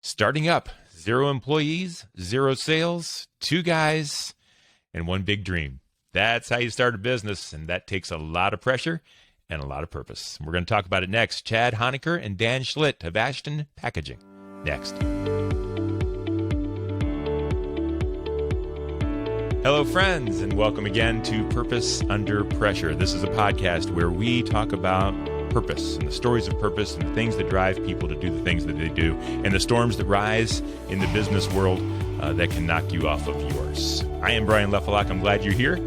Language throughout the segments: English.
starting up, 0 employees, 0 sales, 2 guys, and 1 big dream. That's how you start a business, and that takes a lot of pressure and a lot of purpose. We're going to talk about it next. Chad Honaker and Dan Schlitt of Ashtonne Packaging. Next. Hello, friends, and welcome again to Purpose Under Pressure. This is a podcast where we talk about purpose and the stories of purpose and the things that drive people to do the things that they do and the storms that rise in the business world that can knock you off of yours. I am Brian Lefelock. I'm glad you're here.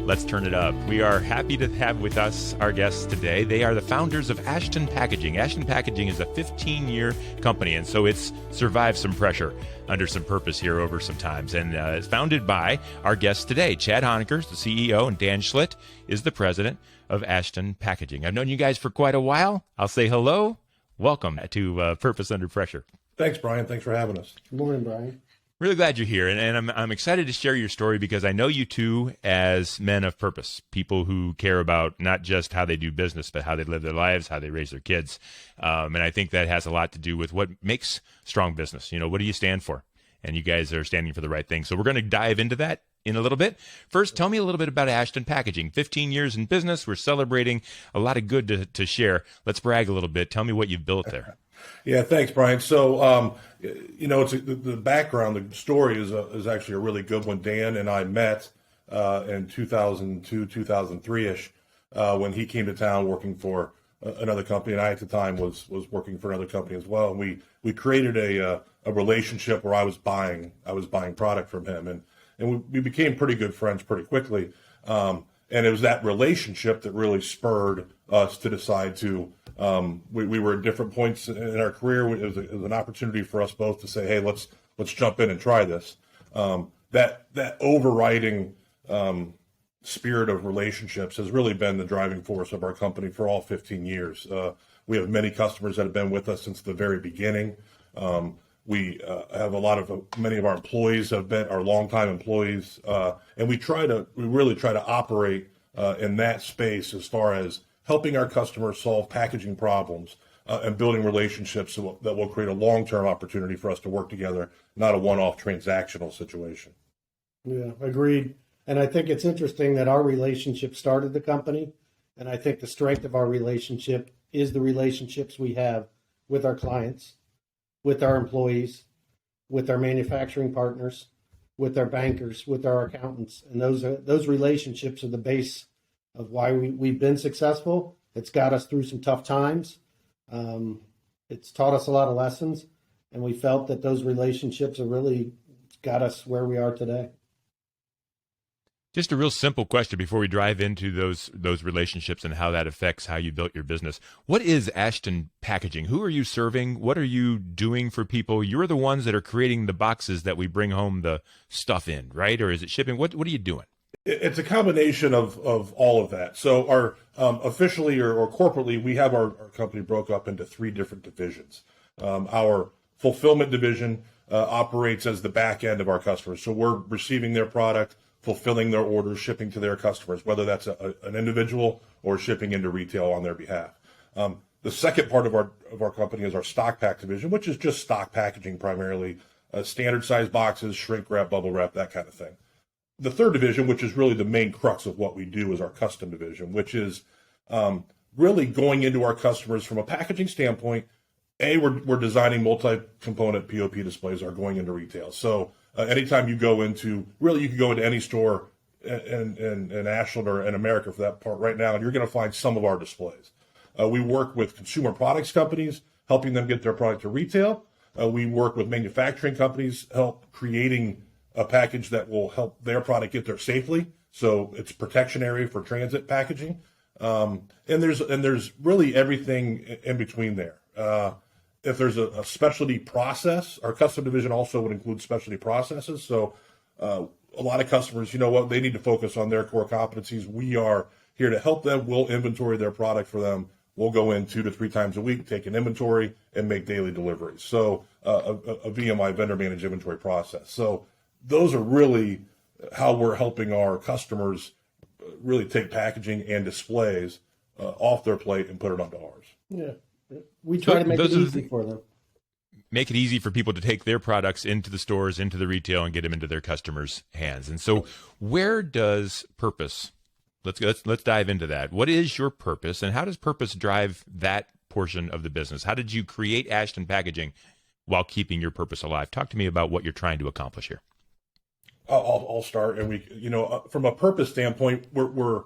Let's turn it up. We are happy to have with us our guests today. They are the founders of Ashtonne Packaging. Ashtonne Packaging is a 15-year company, and so it's survived some pressure under some purpose here over some times. And it's founded by our guests today. Chad Honaker is the CEO, and Dan Schlitt is the president of Ashtonne Packaging. I've known you guys for quite a while. I'll say hello. Welcome to Purpose Under Pressure. Thanks, Brian. Thanks for having us. Good morning, Brian. Really glad you're here, and I'm excited to share your story because I know you two as men of purpose, people who care about not just how they do business, but how they live their lives, how they raise their kids. And I think that has a lot to do with what makes strong business. You know, what do you stand for? And you guys are standing for the right thing. So we're going to dive into that in a little bit. First, tell me a little bit about Ashtonne Packaging. 15 years in business. We're celebrating a lot of good to share. Let's brag a little bit. Tell me what you've built there. Yeah, thanks, Brian. So, it's the background, the story is actually a really good one. Dan and I met in 2002, 2003-ish when he came to town working for another company, and I at the time was working for another company as well. And we created a relationship where I was buying product from him, and we became pretty good friends pretty quickly. And it was that relationship that really spurred us to decide to. We were at different points in our career. It was an opportunity for us both to say, "Hey, let's jump in and try this." That overriding spirit of relationships has really been the driving force of our company for all 15 years. We have many customers that have been with us since the very beginning. We have many of our employees have been our longtime employees, and we really try to operate in that space as far as helping our customers solve packaging problems and building relationships that will create a long-term opportunity for us to work together, not a one-off transactional situation. Yeah, agreed. And I think it's interesting that our relationship started the company, and I think the strength of our relationship is the relationships we have with our clients, with our employees, with our manufacturing partners, with our bankers, with our accountants. And those relationships are the base of why we've been successful. It's got us through some tough times. It's taught us a lot of lessons, and we felt that those relationships have really got us where we are today. Just a real simple question before we dive into those relationships and how that affects how you built your business. What is Ashtonne Packaging? Who are you serving? What are you doing for people? You're the ones that are creating the boxes that we bring home the stuff in, right? Or is it shipping? What are you doing? It's a combination of all of that. So our officially or corporately, we have our company broke up into 3 different divisions. Our fulfillment division operates as the back end of our customers. So we're receiving their product, fulfilling their orders, shipping to their customers, whether that's an individual or shipping into retail on their behalf. The second part of our company is our stock pack division, which is just stock packaging primarily, standard size boxes, shrink wrap, bubble wrap, that kind of thing. The third division, which is really the main crux of what we do, is our custom division, which is really going into our customers from a packaging standpoint. We're designing multi-component POP displays are going into retail. So anytime you go into, really you can go into any store in Ashland or in America for that part right now, and you're going to find some of our displays. We work with consumer products companies, helping them get their product to retail. We work with manufacturing companies, help creating a package that will help their product get there safely. So it's protection area for transit packaging. And there's really everything in between there. If there's a specialty process, our custom division also would include specialty processes. So a lot of customers, they need to focus on their core competencies. We are here to help them. We'll inventory their product for them. We'll go in 2 to 3 times a week, take an inventory, and make daily deliveries. So a VMI, vendor managed inventory process. So those are really how we're helping our customers really take packaging and displays off their plate and put it onto ours. Yeah, we try to make it easy for them. make it easy for people to take their products into the stores, into the retail, and get them into their customers' hands. And so, where does purpose? Let's dive into that. What is your purpose, and how does purpose drive that portion of the business? How did you create Ashtonne Packaging while keeping your purpose alive? Talk to me about what you're trying to accomplish here. I'll start, and from a purpose standpoint, we're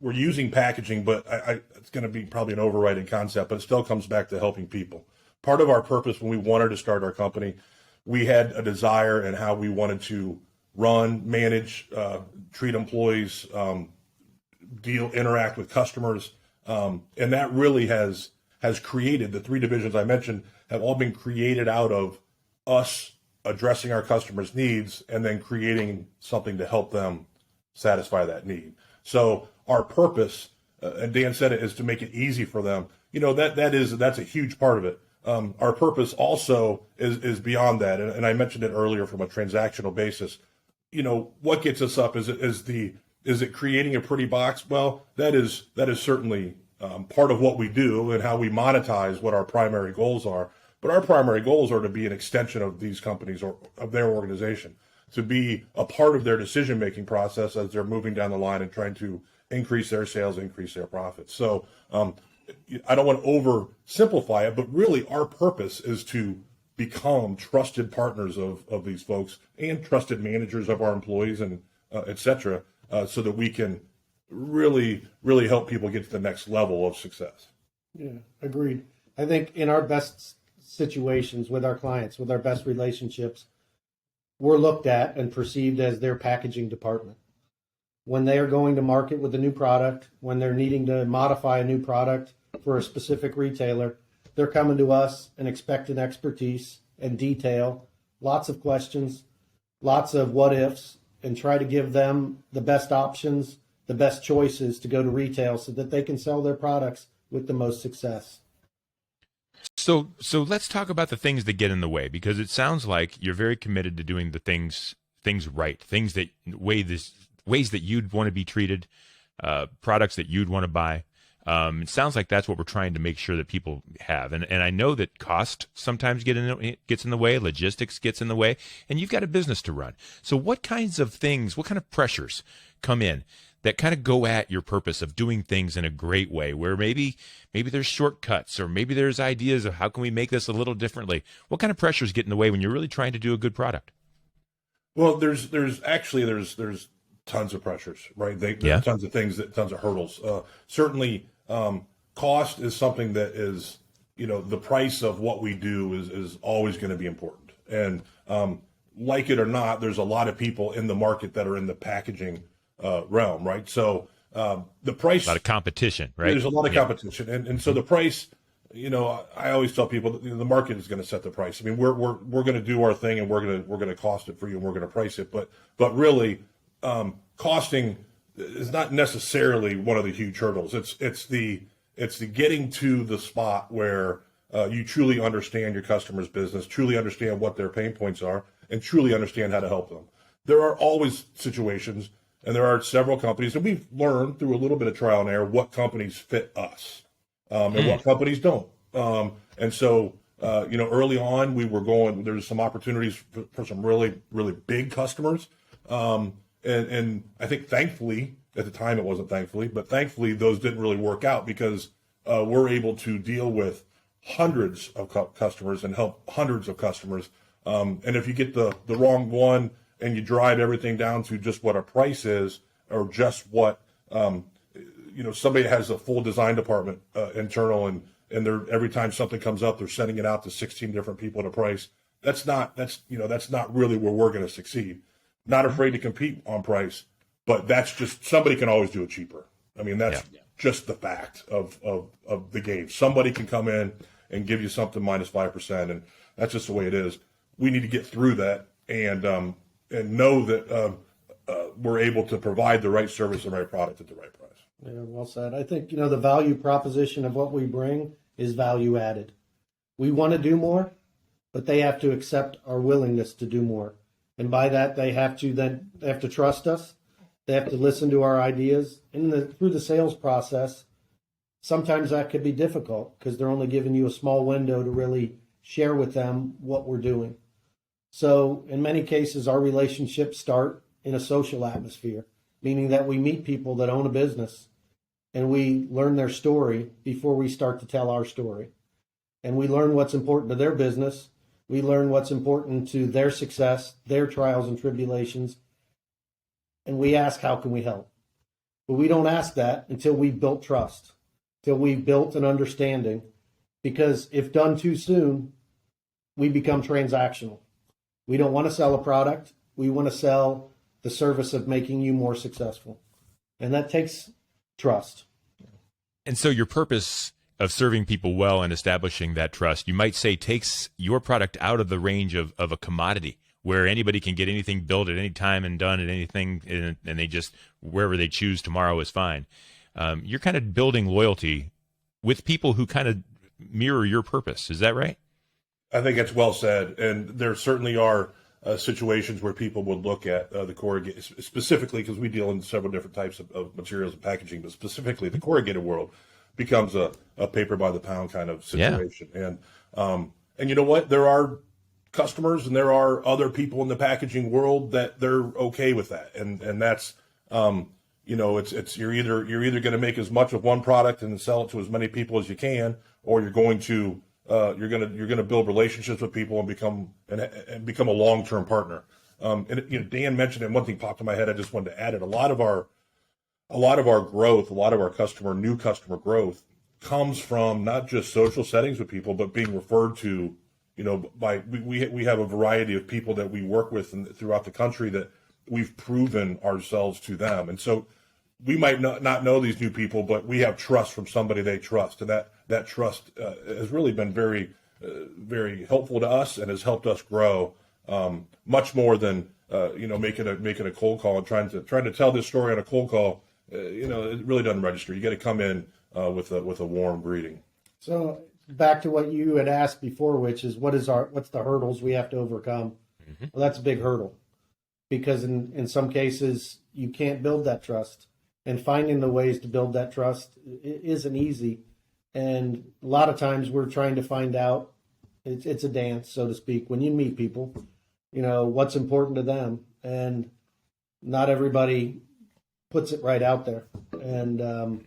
using packaging, but it's going to be probably an overriding concept, but it still comes back to helping people. Part of our purpose when we wanted to start our company, we had a desire in how we wanted to run, manage, treat employees, interact with customers, and that really has created the three divisions I mentioned have all been created out of us addressing our customers' needs and then creating something to help them satisfy that need. So our purpose, and Dan said it, is to make it easy for them. That's a huge part of it. Our purpose also is beyond that, and I mentioned it earlier from a transactional basis. What gets us up is it creating a pretty box? Well, that is certainly part of what we do and how we monetize what our primary goals are. But our primary goals are to be an extension of these companies or of their organization, to be a part of their decision-making process as they're moving down the line and trying to increase their sales, increase their profits. So I don't want to oversimplify it, but really our purpose is to become trusted partners of these folks and trusted managers of our employees and et cetera, so that we can really, really help people get to the next level of success. Yeah, agreed. I think in our best situations with our clients, with our best relationships, we're looked at and perceived as their packaging department. When they are going to market with a new product, when they're needing to modify a new product for a specific retailer, they're coming to us and expecting expertise and detail, lots of questions, lots of what ifs, and try to give them the best options, the best choices to go to retail so that they can sell their products with the most success. So let's talk about the things that get in the way, because it sounds like you're very committed to doing the things right, ways that you'd want to be treated, products that you'd want to buy. It sounds like that's what we're trying to make sure that people have. And I know that cost sometimes gets in the way, logistics gets in the way, and you've got a business to run. So what kind of pressures come in that kind of go at your purpose of doing things in a great way, where maybe there's shortcuts, or maybe there's ideas of how can we make this a little differently? What kind of pressures get in the way when you're really trying to do a good product? Well, there's tons of pressures, right? Tons of things, tons of hurdles. Certainly, cost is something that is, the price of what we do is always going to be important. And like it or not, there's a lot of people in the market that are in the packaging realm, right? So the price, a lot of competition, right? There's a lot of competition, and so the price. I always tell people that the market is going to set the price. I mean, we're going to do our thing, and we're going to cost it for you, and we're going to price it. But really, costing is not necessarily one of the huge hurdles. It's the getting to the spot where you truly understand your customer's business, truly understand what their pain points are, and truly understand how to help them. There are always situations, and there are several companies, and we've learned through a little bit of trial and error what companies fit us. And what companies don't. And so, early on there's some opportunities for some really, really big customers. And I think thankfully, at the time it wasn't thankfully, but thankfully those didn't really work out because we're able to deal with hundreds of customers and help hundreds of customers. And if you get the wrong one and you drive everything down to just what a price is or just what, somebody has a full design department internal, and they're every time something comes up, they're sending it out to 16 different people at a price. That's not really where we're going to succeed. Not afraid to compete on price, but that's just somebody can always do it cheaper. I mean, that's just the fact of the game. Somebody can come in and give you something minus 5%, and that's just the way it is. We need to get through that and know that we're able to provide the right service and right product at the right price. Yeah, well said. I think, the value proposition of what we bring is value added. We want to do more, but they have to accept our willingness to do more. And by that, they have to trust us. They have to listen to our ideas. And through the sales process, sometimes that could be difficult because they're only giving you a small window to really share with them what we're doing. So in many cases, our relationships start in a social atmosphere, meaning that we meet people that own a business and we learn their story before we start to tell our story. And we learn what's important to their business. We learn what's important to their success, their trials and tribulations. And we ask, how can we help? But we don't ask that until we've built trust, till we've built an understanding. Because if done too soon, we become transactional. We don't want to sell a product. We want to sell the service of making you more successful. And that takes trust. And so your purpose of serving people well and establishing that trust, you might say, takes your product out of the range of a commodity where anybody can get anything built at any time and done at anything, and they just, wherever they choose tomorrow is fine. You're kind of building loyalty with people who kind of mirror your purpose. Is that right? I think that's well said. And there certainly are situations where people would look at the corrugated, specifically because we deal in several different types of materials and packaging, but specifically the corrugated world becomes a paper by the pound kind of situation. Yeah. And you know what? There are customers and there are other people in the packaging world that they're okay with that. And that's, it's you're either going to make as much of one product and sell it to as many people as you can, or you're going to build relationships with people and become a long-term partner. And Dan mentioned it, and one thing popped in my head. I just wanted to add it. A lot of our growth, a lot of our new customer growth comes from not just social settings with people, but being referred to, we have a variety of people that we work with throughout the country that we've proven ourselves to them. And so we might not know these new people, but we have trust from somebody they trust. And that trust has really been very, very helpful to us and has helped us grow much more than, making a cold call and trying to tell this story on a cold call. It really doesn't register. You got to come in with a warm greeting. So back to what you had asked before, which is what's the hurdles we have to overcome? Mm-hmm. Well, that's a big hurdle because in some cases you can't build that trust, and finding the ways to build that trust isn't easy. And a lot of times we're trying to find out, it's a dance, so to speak, when you meet people, what's important to them. And not everybody puts it right out there. And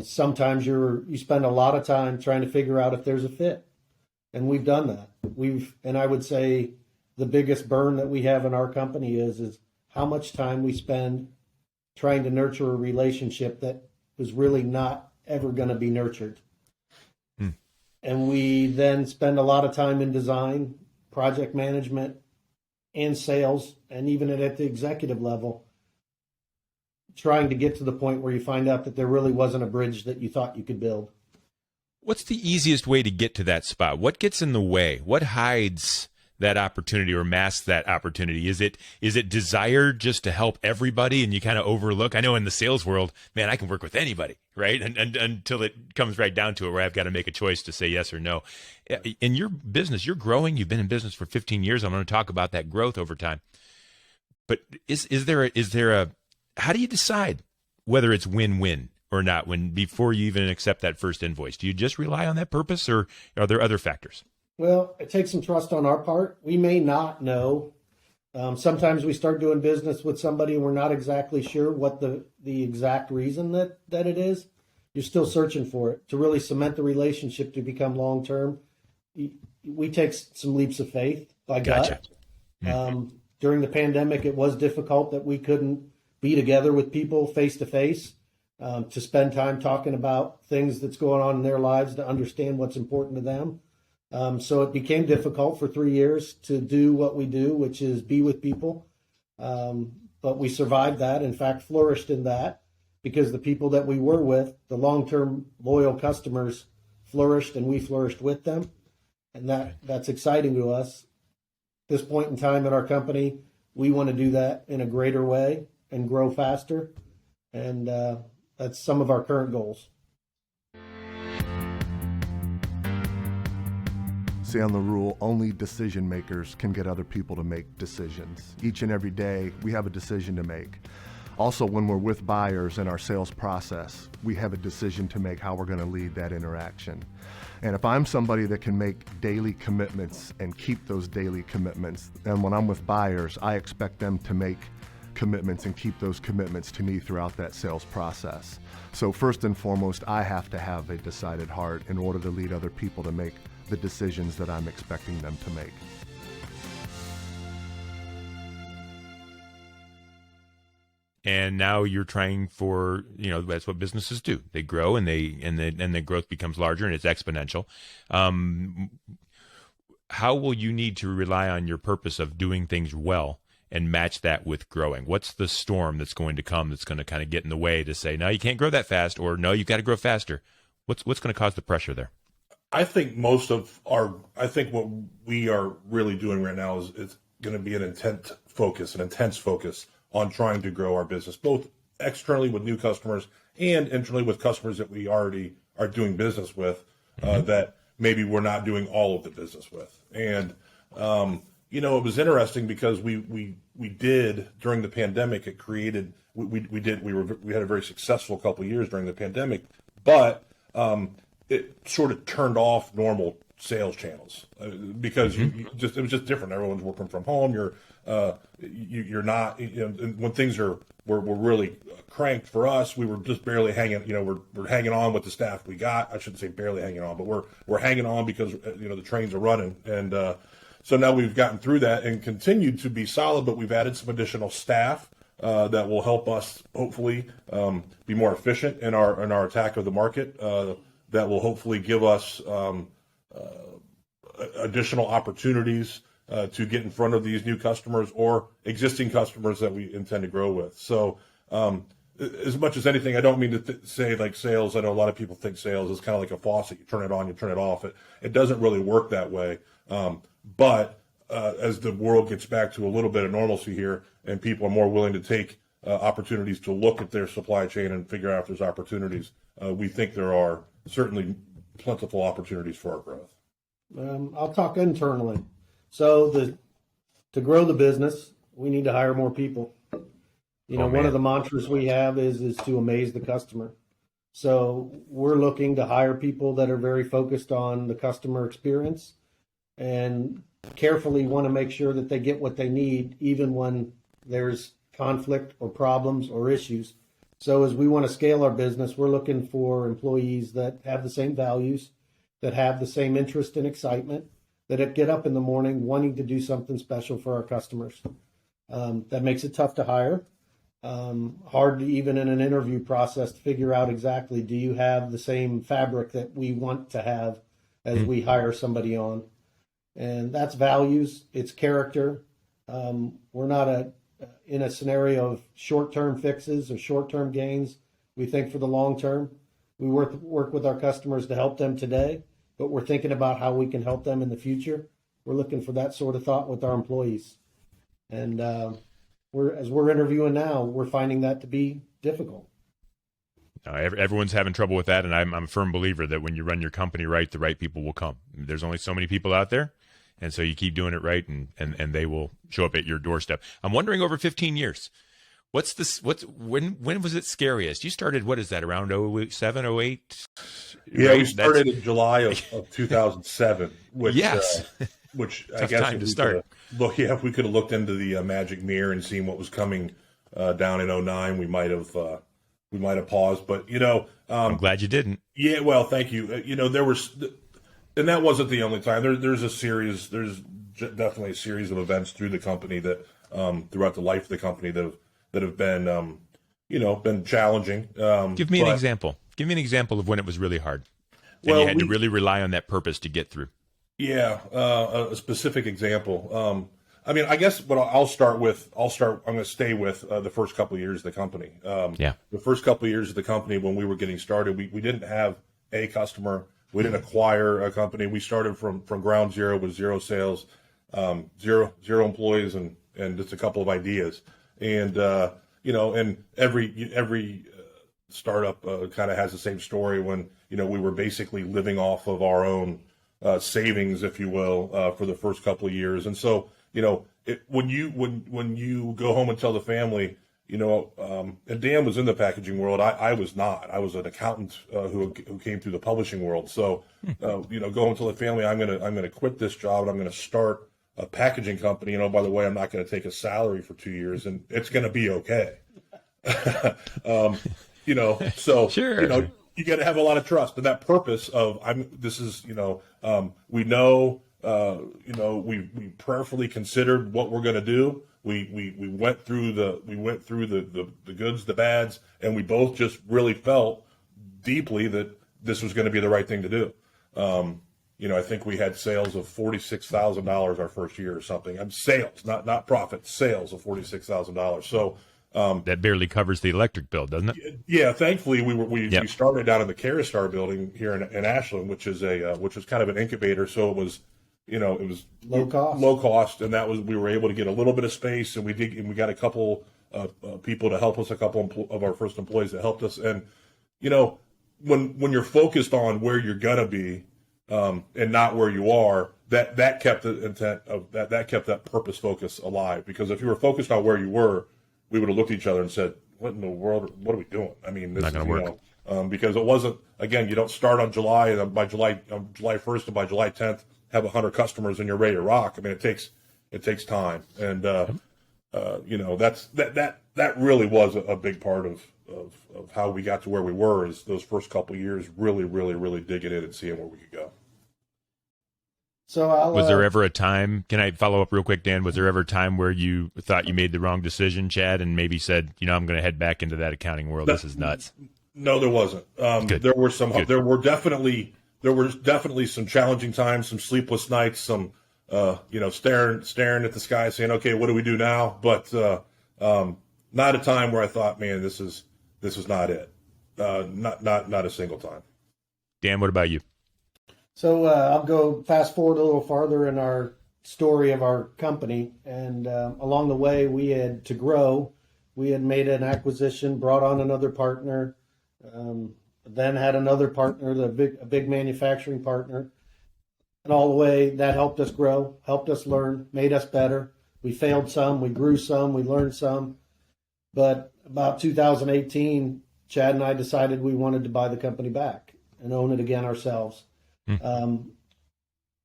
sometimes you spend a lot of time trying to figure out if there's a fit. And we've done that. And I would say the biggest burn that we have in our company is how much time we spend trying to nurture a relationship that was really not ever going to be nurtured. And we then spend a lot of time in design, project management, and sales, and even at the executive level, trying to get to the point where you find out that there really wasn't a bridge that you thought you could build. What's the easiest way to get to that spot? What gets in the way? What hides that opportunity or masks that opportunity? Is it desire just to help everybody and you kind of overlook? I know in the sales world, man, I can work with anybody, right? And until it comes right down to it where I've got to make a choice to say yes or no. In your business, you're growing. You've been in business for 15 years. I'm going to talk about that growth over time. But is there a how do you decide whether it's win-win or not before you even accept that first invoice? Do you just rely on that purpose, or are there other factors? Well, it takes some trust on our part. We may not know. Sometimes we start doing business with somebody and we're not exactly sure what the exact reason that it is. You're still searching for it. To really cement the relationship to become long-term, we take some leaps of faith by Gotcha. gut. During the pandemic, it was difficult that we couldn't be together with people face-to-face to spend time talking about things that's going on in their lives, to understand what's important to them. So it became difficult for 3 years to do what we do, which is be with people. But we survived that, in fact, flourished in that, because the people that we were with, the long-term loyal customers, flourished and we flourished with them. And that's exciting to us. At this point in time in our company, we want to do that in a greater way and grow faster. And that's some of our current goals. On the rule, only decision makers can get other people to make decisions. Each and every day, we have a decision to make. Also, when we're with buyers in our sales process, we have a decision to make how we're going to lead that interaction. And if I'm somebody that can make daily commitments and keep those daily commitments, and when I'm with buyers, I expect them to make commitments and keep those commitments to me throughout that sales process. So first and foremost, I have to have a decided heart in order to lead other people to make the decisions that I'm expecting them to make. And now you're trying for, that's what businesses do. They grow and the growth becomes larger and it's exponential. How will you need to rely on your purpose of doing things well and match that with growing? What's the storm that's going to come that's going to kind of get in the way to say, no, you can't grow that fast, or no, you've got to grow faster? What's going to cause the pressure there? I think what we are really doing right now is going to be an intense focus on trying to grow our business, both externally with new customers and internally with customers that we already are doing business with, that maybe we're not doing all of the business with. And, it was interesting because we did during the pandemic, we had a very successful couple of years during the pandemic, but it sort of turned off normal sales channels because it was just different. Everyone's working from home. You're not, when things were really cranked for us, we were just barely hanging, we're hanging on with the staff we got. I shouldn't say barely hanging on, but we're hanging on because, the trains are running. And, so now we've gotten through that and continued to be solid, but we've added some additional staff, that will help us hopefully, be more efficient in our attack of the market, that will hopefully give us, additional opportunities to get in front of these new customers or existing customers that we intend to grow with. So as much as anything, I don't mean to say like sales. I know a lot of people think sales is kind of like a faucet. You turn it on, you turn it off. It doesn't really work that way. But as the world gets back to a little bit of normalcy here and people are more willing to take opportunities to look at their supply chain and figure out if there's opportunities, we think there are certainly plentiful opportunities for our growth. I'll talk internally. So to grow the business, we need to hire more people. One of the mantras we have is to amaze the customer. So we're looking to hire people that are very focused on the customer experience and carefully want to make sure that they get what they need, even when there's conflict or problems or issues. So as we want to scale our business, we're looking for employees that have the same values, that have the same interest and excitement, that get up in the morning wanting to do something special for our customers. That makes it tough to hire. Hard to even in an interview process to figure out exactly, do you have the same fabric that we want to have as we hire somebody on? And that's values, it's character. We're not in a scenario of short-term fixes or short-term gains. We think for the long term. We work with our customers to help them today, but we're thinking about how we can help them in the future. We're looking for that sort of thought with our employees. And as we're interviewing now, we're finding that to be difficult. Everyone's having trouble with that, and I'm a firm believer that when you run your company right, the right people will come. There's only so many people out there, and so you keep doing it right, and they will show up at your doorstep. I'm wondering, over 15 years, when was it scariest? You started, what is that, around 07, 08? Yeah, right? we started in July of 2007, which yes. Which Tough I guess time to start. If we could have looked into the magic mirror and seen what was coming down in 09, we might have paused. But I'm glad you didn't. Yeah, well, thank you. There was, and that wasn't the only time. There's definitely a series of events through the company that throughout the life of the company that have been been challenging. Give me an example. Give me an example of when it was really hard. And you had to really rely on that purpose to get through. Yeah, a specific example. I guess what I'll start with. I'm going to stay with the first couple of years of the company. The first couple of years of the company when we were getting started, we didn't have a customer. We didn't acquire a company. We started from ground zero with zero sales, zero employees, and just a couple of ideas. And and every startup kind of has the same story when we were basically living off of our own savings, if you will, for the first couple of years. And so when you go home and tell the family, and Dan was in the packaging world. I was not. I was an accountant who came through the publishing world. So, going to the family, I'm gonna quit this job and I'm gonna start a packaging company. By the way, I'm not going to take a salary for 2 years, and it's going to be okay. So sure. You got to have a lot of trust, and that purpose of we prayerfully considered what we're going to do. We went through the goods, the bads, and we both just really felt deeply that this was going to be the right thing to do. I think we had sales of $46,000 our first year or something. Sales, not profit, sales of $46,000. So that barely covers the electric bill, doesn't it? Yeah, thankfully we started down in the Caraustar building here in Ashland, which was kind of an incubator. So it was low cost, and we were able to get a little bit of space, and we got a couple people to help us, a couple of our first employees that helped us. And when you're focused on where you're gonna be and not where you are, that kept the intent of that kept that purpose focus alive. Because if you were focused on where you were, we would have looked at each other and said, "What in the world? What are we doing?" I mean, this not going to work. Because it wasn't. Again, you don't start on July, and by July 1st and by July 10th have 100 customers and you're ready to rock. I mean, it takes time, and that really was a big part of how we got to where we were. Is those first couple of years really digging in and seeing where we could go. So was there ever a time, can I follow up real quick, Dan? Was there ever a time where you thought you made the wrong decision, Chad, and maybe said, I'm going to head back into that accounting world? This is nuts. No, there wasn't. Good. There were definitely some challenging times, some sleepless nights, some, staring at the sky saying, okay, what do we do now? But not a time where I thought, man, this is not it. Not a single time. Dan, what about you? So I'll go fast forward a little farther in our story of our company. And along the way, we had to grow. We had made an acquisition, brought on another partner, then had another partner, a big manufacturing partner. And all the way, that helped us grow, helped us learn, made us better. We failed some, we grew some, we learned some. But about 2018, Chad and I decided we wanted to buy the company back and own it again ourselves.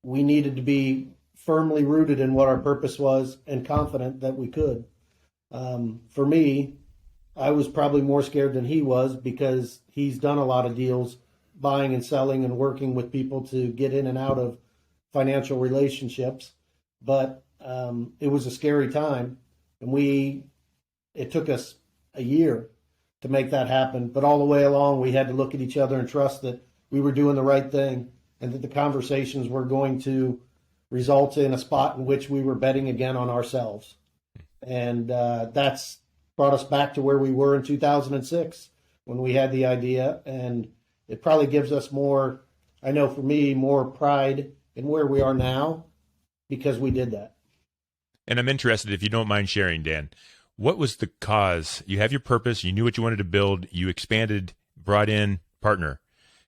We needed to be firmly rooted in what our purpose was and confident that we could. For me, I was probably more scared than he was because he's done a lot of deals, buying and selling and working with people to get in and out of financial relationships. But it was a scary time, and it took us a year to make that happen. But all the way along, we had to look at each other and trust that we were doing the right thing, and that the conversations were going to result in a spot in which we were betting again on ourselves. And that's brought us back to where we were in 2006 when we had the idea. And it probably gives us more, I know for me, more pride in where we are now because we did that. And I'm interested, if you don't mind sharing, Dan, what was the cause? You have your purpose, you knew what you wanted to build, you expanded, brought in partner.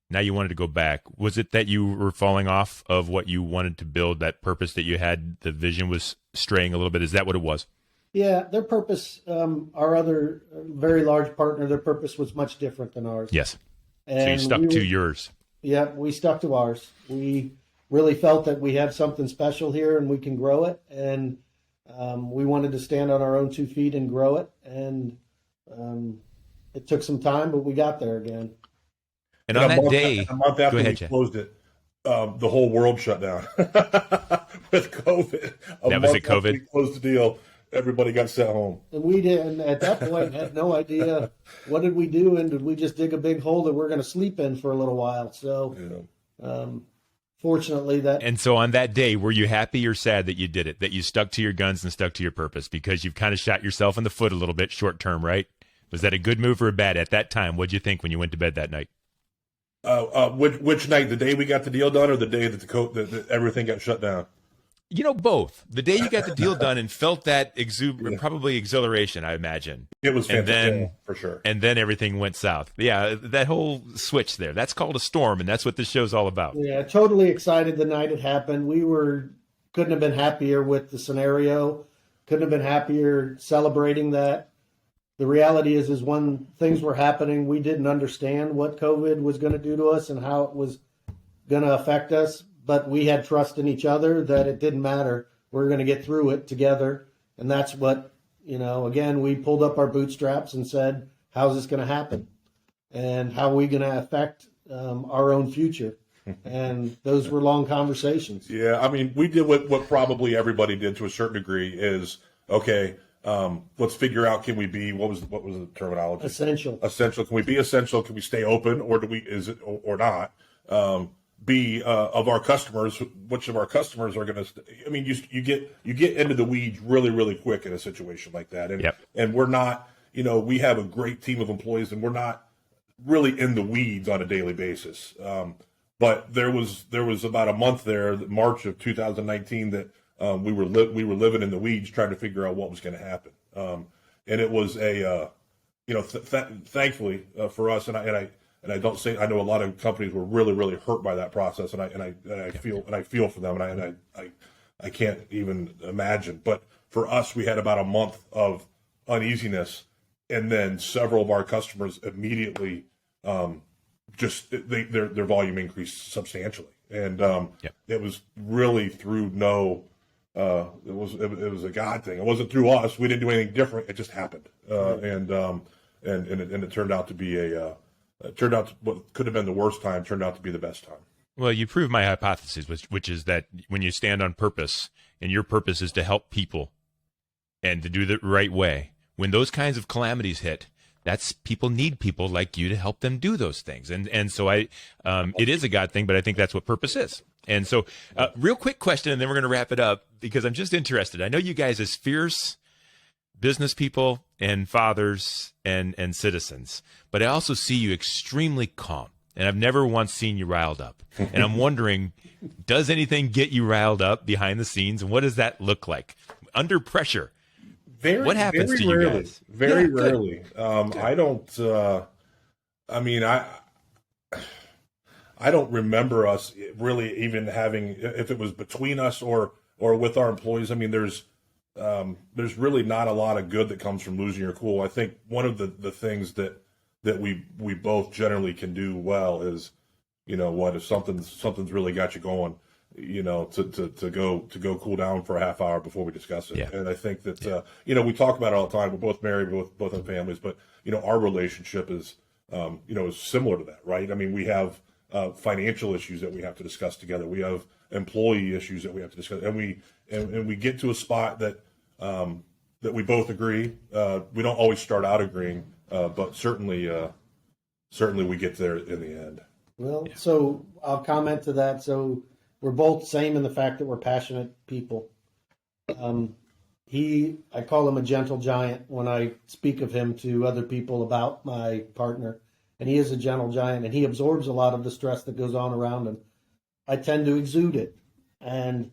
Now you wanted to go back. Was it that you were falling off of what you wanted to build, that purpose that you had, the vision was straying a little bit? Is that what it was? Yeah, their purpose, our other very large partner, their purpose was much different than ours. Yes. And so you stuck to yours. Yeah, we stuck to ours. We really felt that we have something special here and we can grow it. And we wanted to stand on our own 2 feet and grow it. And it took some time, but we got there again. And on that day, a month after we closed it, the whole world shut down with COVID. That was it, COVID? We closed the deal. Everybody got sent home. And we didn't, at that point, had no idea what did we do, and did we just dig a big hole that we're going to sleep in for a little while? So, fortunately, that. And so on that day, were you happy or sad that you did it, that you stuck to your guns and stuck to your purpose? Because you've kind of shot yourself in the foot a little bit short term, right? Was that a good move or a bad at that time? What'd you think when you went to bed that night? Which night? The day we got the deal done, or the day that that everything got shut down? Both. The day you got the deal done and felt that probably exhilaration, I imagine. It was fantastic, for sure. And then everything went south. Yeah, that whole switch there. That's called a storm, and that's what this show's all about. Yeah, totally excited the night it happened. Couldn't have been happier with the scenario. Couldn't have been happier celebrating that. the reality is when things were happening, we didn't understand what COVID was going to do to us and how it was going to affect us. But we had trust in each other that it didn't matter. We're going to get through it together. And that's what, again, we pulled up our bootstraps and said, how's this going to happen? And how are we going to affect our own future? And those were long conversations. Yeah, I mean, we did what probably everybody did to a certain degree is, okay, let's figure out, can we be, what was the terminology? Essential. Essential. Can we be essential? Can we stay open, or or not? Of our customers, which of our customers are going to, I mean, you get into the weeds really, really quick in a situation like that. And, and we're not, we have a great team of employees, and we're not really in the weeds on a daily basis. But there was about a month there, March of 2019, that we were living in the weeds trying to figure out what was going to happen. And it was thankfully for us, and I don't say, I know a lot of companies were really, really hurt by that process, and I feel for them, and I can't even imagine. But for us, we had about a month of uneasiness, and then several of our customers immediately their volume increased substantially, and it was really through it was a God thing. It wasn't through us. We didn't do anything different. It just happened, and it turned out to be what could have been the worst time turned out to be the best time. Well, you proved my hypothesis, which is that when you stand on purpose, and your purpose is to help people and to do the right way, when those kinds of calamities hit, people need people like you to help them do those things. And so it is a God thing, but I think that's what purpose is. And so real quick question, and then we're going to wrap it up, because I'm just interested. I know you guys as fierce business people and fathers and citizens, but I also see you extremely calm, and I've never once seen you riled up. And I'm wondering, does anything get you riled up behind the scenes, and what does that look like under pressure? What happens to you guys? Very rarely. I don't. I don't remember us really even having, if it was between us or with our employees. I mean, there's really not a lot of good that comes from losing your cool. I think one of the things that we both generally can do well is, if something's really got you going, to go cool down for a half hour before we discuss it. Yeah. And I think that, we talk about it all the time. We're both married, both have families, but, our relationship is, is similar to that, right? I mean, we have financial issues that we have to discuss together. We have employee issues that we have to discuss, and we get to a spot that we both agree. We don't always start out agreeing, but certainly we get there in the end. Well, so I'll comment to that. So we're both same in the fact that we're passionate people. I call him a gentle giant when I speak of him to other people about my partner, and he is a gentle giant, and he absorbs a lot of the stress that goes on around him. I tend to exude it, and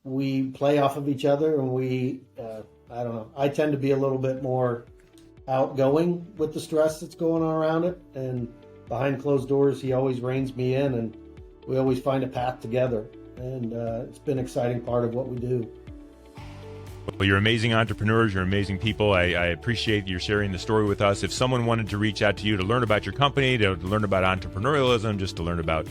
we play off of each other, and I don't know, I tend to be a little bit more outgoing with the stress that's going on around it, and behind closed doors, he always reins me in, and we always find a path together, and it's been an exciting part of what we do. Well, you're amazing entrepreneurs. You're amazing people. I appreciate you sharing the story with us. If someone wanted to reach out to you to learn about your company, to learn about entrepreneurialism, just to learn about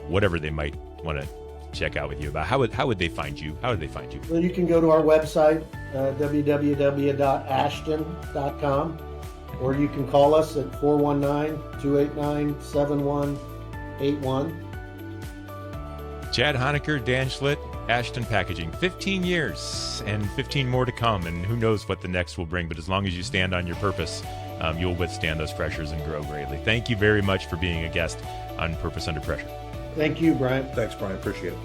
whatever they might want to check out with you about, how would they find you? How would they find you? Well, you can go to our website, www.ashtonne.com, or you can call us at 419-289-7181. Chad Honaker, Dan Schlitt, Ashtonne Packaging, 15 years and 15 more to come, and who knows what the next will bring, but as long as you stand on your purpose, you'll withstand those pressures and grow greatly. Thank you very much for being a guest on Purpose Under Pressure. Thank you, Brian. Thanks, Brian. Appreciate it.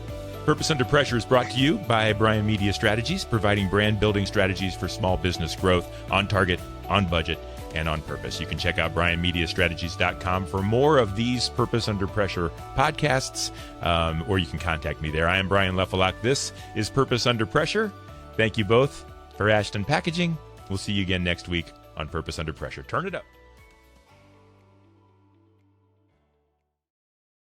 Purpose Under Pressure is brought to you by Brian Media Strategies, providing brand building strategies for small business growth on target, on budget, and on purpose. You can check out brianmediastrategies.com for more of these Purpose Under Pressure podcasts, or you can contact me there. I am Brian Leffelock. This is Purpose Under Pressure. Thank you both for Ashtonne Packaging. We'll see you again next week on Purpose Under Pressure. Turn it up.